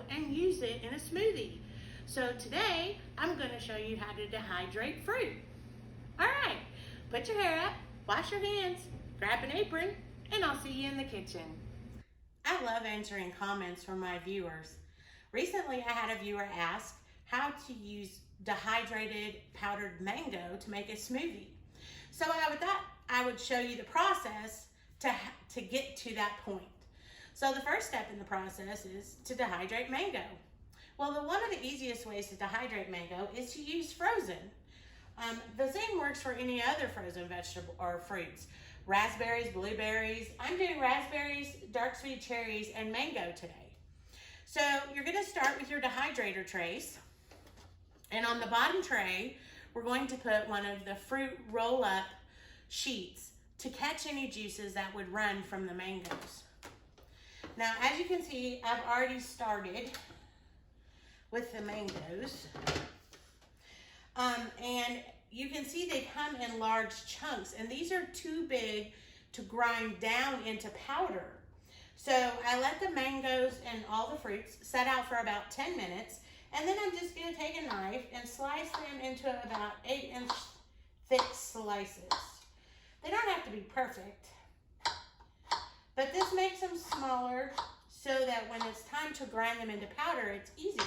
and use it in a smoothie. So today, I'm going to show you how to dehydrate fruit. All right, put your hair up, wash your hands, grab an apron, and I'll see you in the kitchen. I love answering comments from my viewers. Recently, I had a viewer ask how to use dehydrated powdered mango to make a smoothie. So I thought I would show you the process to get to that point. So the first step in the process is to dehydrate mango. Well, one of the easiest ways to dehydrate mango is to use frozen. The same works for any other frozen vegetable or fruits. Raspberries, blueberries. I'm doing raspberries, dark sweet cherries, and mango today. So you're going to start with your dehydrator trays. And on the bottom tray, we're going to put one of the fruit roll-up sheets to catch any juices that would run from the mangoes. Now, as you can see, I've already started with the mangoes. And you can see they come in large chunks, and these are too big to grind down into powder. So I let the mangoes and all the fruits set out for about 10 minutes, and then I'm just going to take a knife and slice them into about 8-inch thick slices. They don't have to be perfect, but this makes them smaller so that when it's time to grind them into powder, it's easier.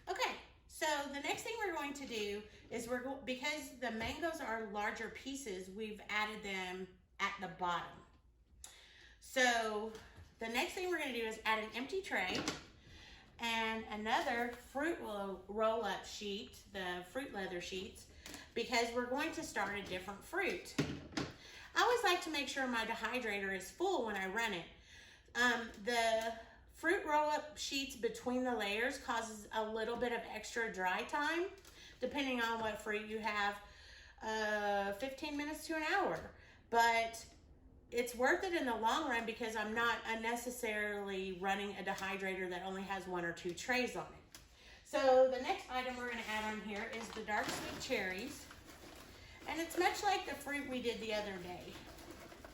Okay, so the next thing we're going to do is because the mangoes are larger pieces, we've added them at the bottom. So the next thing we're going to do is add an empty tray and another fruit roll-up sheet, the fruit leather sheets, because we're going to start a different fruit. I always like to make sure my dehydrator is full when I run it. The fruit roll-up sheets between the layers causes a little bit of extra dry time, depending on what fruit you have, 15 minutes to an hour. But it's worth it in the long run because I'm not unnecessarily running a dehydrator that only has 1 or 2 trays on it. So the next item we're going to add on here is the dark sweet cherries. And it's much like the fruit we did the other day,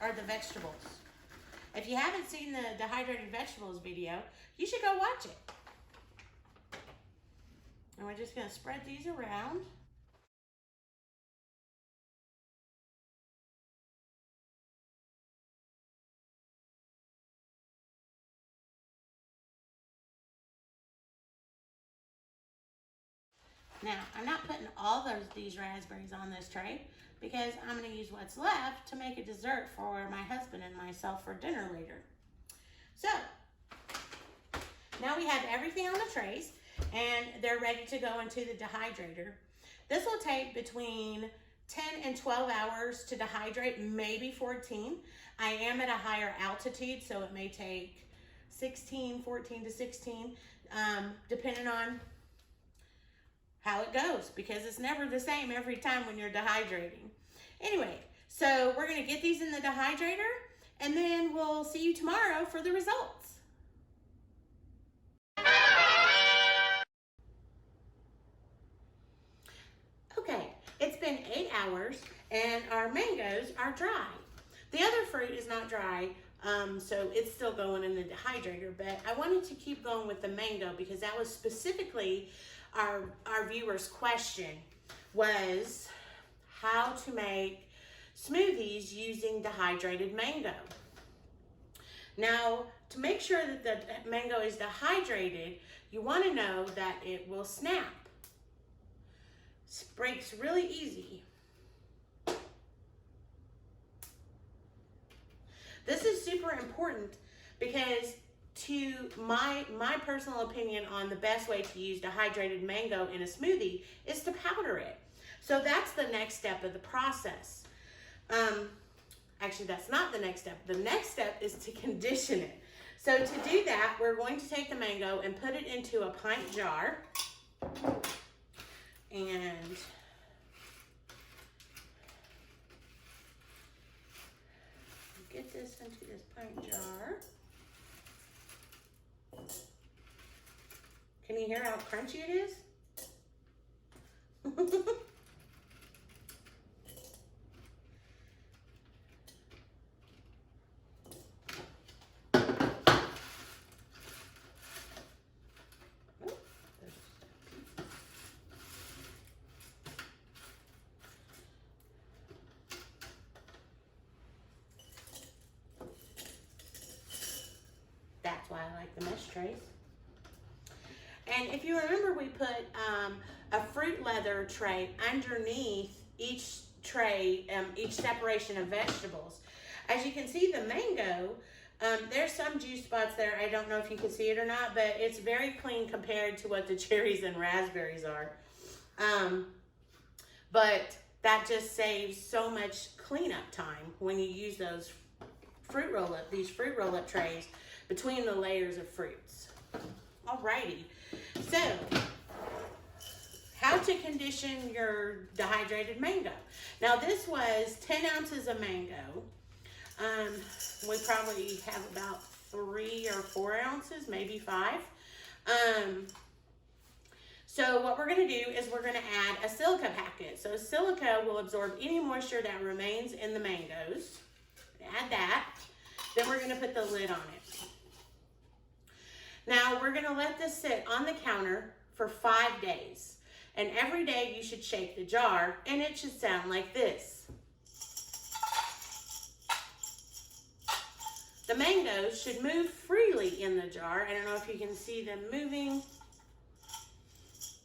or the vegetables. If you haven't seen the dehydrated vegetables video, you should go watch it. And we're just going to spread these around. Now, I'm not putting all these raspberries on this tray because I'm going to use what's left to make a dessert for my husband and myself for dinner later. So, now we have everything on the trays and they're ready to go into the dehydrator. This will take between 10 and 12 hours to dehydrate, maybe 14. I am at a higher altitude, so it may take 14 to 16, depending on how it goes, because it's never the same every time when you're dehydrating. Anyway, so we're going to get these in the dehydrator, and then we'll see you tomorrow for the results. Okay, it's been 8 hours, and our mangoes are dry. The other fruit is not dry, so it's still going in the dehydrator, but I wanted to keep going with the mango because that was specifically our viewer's question, was how to make smoothies using dehydrated mango. Now, to make sure that the mango is dehydrated, you want to know that it will snap. It breaks really easy. This is super important because to my personal opinion on the best way to use dehydrated mango in a smoothie is to powder it. So that's the next step of the process. Actually, that's not the next step. The next step is to condition it. So to do that, we're going to take the mango and put it into a pint jar. And get this into this pint jar. Can you hear how crunchy it is? like the mesh trays. And if you remember, we put a fruit leather tray underneath each tray, each separation of vegetables. As you can see, the mango, there's some juice spots there. I don't know if you can see it or not, but it's very clean compared to what the cherries and raspberries are. But that just saves so much cleanup time when you use those these fruit roll-up trays between the layers of fruits. Alrighty, so how to condition your dehydrated mango. Now this was 10 ounces of mango. We probably have about 3 or 4 ounces, maybe 5. So what we're going to do is we're going to add a silica packet. So silica will absorb any moisture that remains in the mangoes. Add that. Then we're going to put the lid on it. Now we're going to let this sit on the counter for 5 days. And every day you should shake the jar, and it should sound like this. The mangoes should move freely in the jar. I don't know if you can see them moving.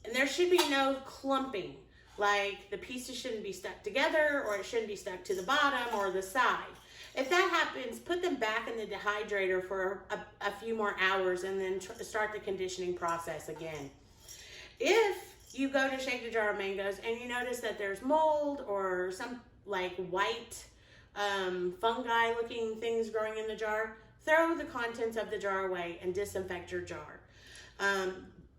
And there should be no clumping, like the pieces shouldn't be stuck together, or it shouldn't be stuck to the bottom or the side. If that happens, put them back in the dehydrator for a few more hours and then start the conditioning process again. If you go to shake the jar of mangoes and you notice that there's mold or some like white fungi looking things growing in the jar, throw the contents of the jar away and disinfect your jar.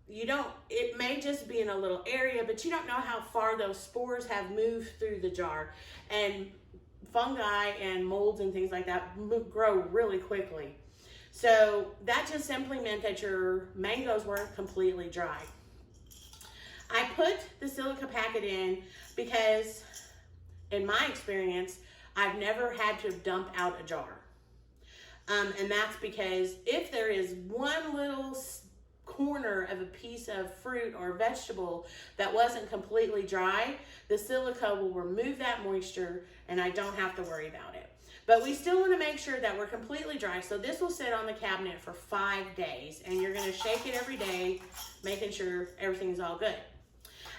It may just be in a little area, but you don't know how far those spores have moved through the jar. And fungi and molds and things like that grow really quickly. So that just simply meant that your mangoes weren't completely dry. I put the silica packet in because, in my experience, I've never had to dump out a jar. And that's because if there is one little corner of a piece of fruit or vegetable that wasn't completely dry, the silica will remove that moisture and I don't have to worry about it. But we still want to make sure that we're completely dry. So this will sit on the cabinet for 5 days, and you're going to shake it every day, making sure everything's all good.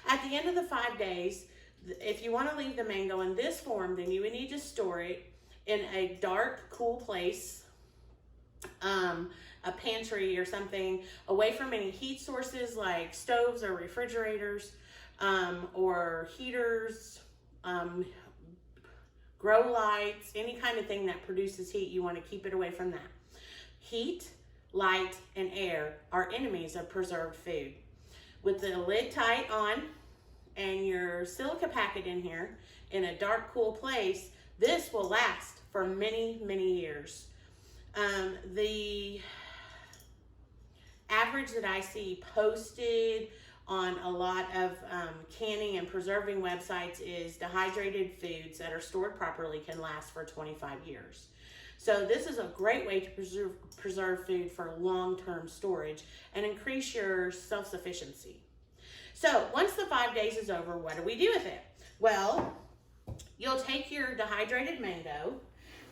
At the end of the 5 days, if you want to leave the mango in this form, then you would need to store it in a dark, cool place, a pantry or something, away from any heat sources like stoves or refrigerators, or heaters, grow lights, any kind of thing that produces heat. You want to keep it away from that. Heat, light, and air are enemies of preserved food. With the lid tight on and your silica packet in here in a dark, cool place, this will last for many, many years. The average that I see posted on a lot of canning and preserving websites is dehydrated foods that are stored properly can last for 25 years. So this is a great way to preserve food for long-term storage and increase your self-sufficiency. So once the 5 days is over, what do we do with it? Well, you'll take your dehydrated mango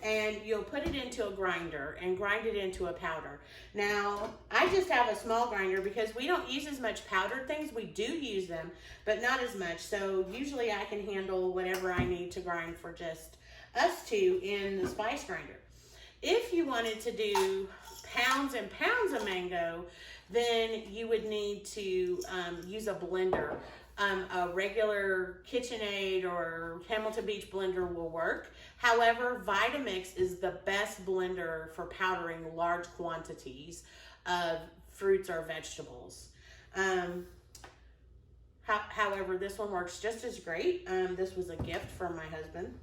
and you'll put it into a grinder and grind it into a powder. Now, I just have a small grinder because we don't use as much powdered things. We do use them, but not as much. So usually I can handle whatever I need to grind for just us two in the spice grinder. If you wanted to do pounds and pounds of mango, then you would need to use a blender. A regular KitchenAid or Hamilton Beach blender will work. However, Vitamix is the best blender for powdering large quantities of fruits or vegetables. However, this one works just as great. This was a gift from my husband.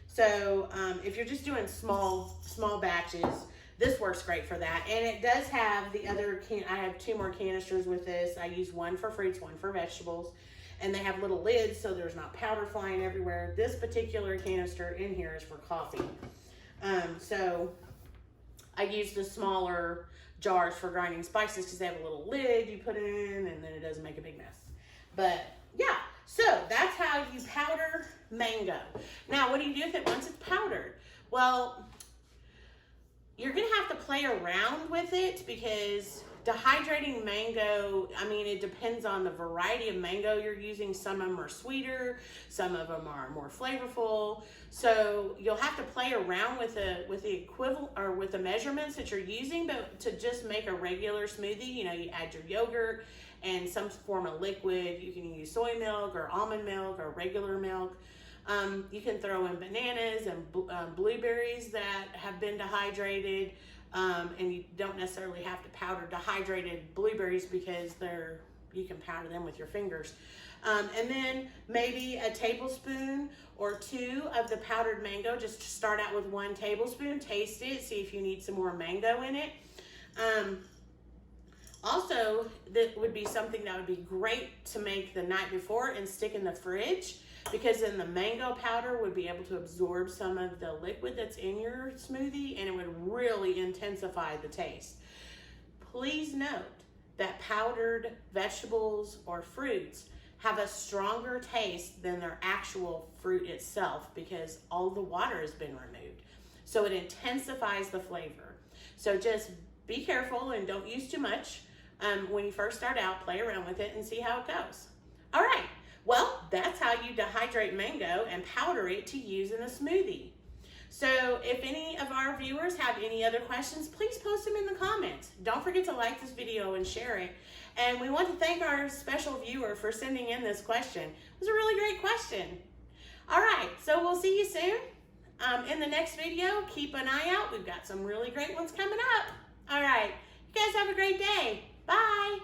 So if you're just doing small batches, this works great for that. And it does have the other I have 2 more canisters with this. I use one for fruits, one for vegetables. And they have little lids so there's not powder flying everywhere. This particular canister in here is for coffee. So I use the smaller jars for grinding spices because they have a little lid you put it in and then it doesn't make a big mess. But yeah, so that's how you powder mango. Now, what do you do with it once it's powdered? Well, you're gonna have to play around with it because dehydrating mango, I mean, it depends on the variety of mango you're using. Some of them are sweeter, some of them are more flavorful. So you'll have to play around with the equivalent or with the measurements that you're using, but to just make a regular smoothie, you know, you add your yogurt and some form of liquid. You can use soy milk or almond milk or regular milk. You can throw in bananas and blueberries that have been dehydrated. And you don't necessarily have to powder dehydrated blueberries because you can powder them with your fingers. And then maybe a tablespoon or 2 of the powdered mango. Just start out with 1 tablespoon, taste it, see if you need some more mango in it. Also, that would be something that would be great to make the night before and stick in the fridge, because then the mango powder would be able to absorb some of the liquid that's in your smoothie and it would really intensify the taste. Please note that powdered vegetables or fruits have a stronger taste than their actual fruit itself because all the water has been removed. So it intensifies the flavor. So just be careful and don't use too much. When you first start out, play around with it and see how it goes. All right. Well, that's how you dehydrate mango and powder it to use in a smoothie. So if any of our viewers have any other questions, please post them in the comments. Don't forget to like this video and share it. And we want to thank our special viewer for sending in this question. It was a really great question. All right, so we'll see you soon. In the next video, keep an eye out. We've got some really great ones coming up. All right, you guys have a great day. Bye.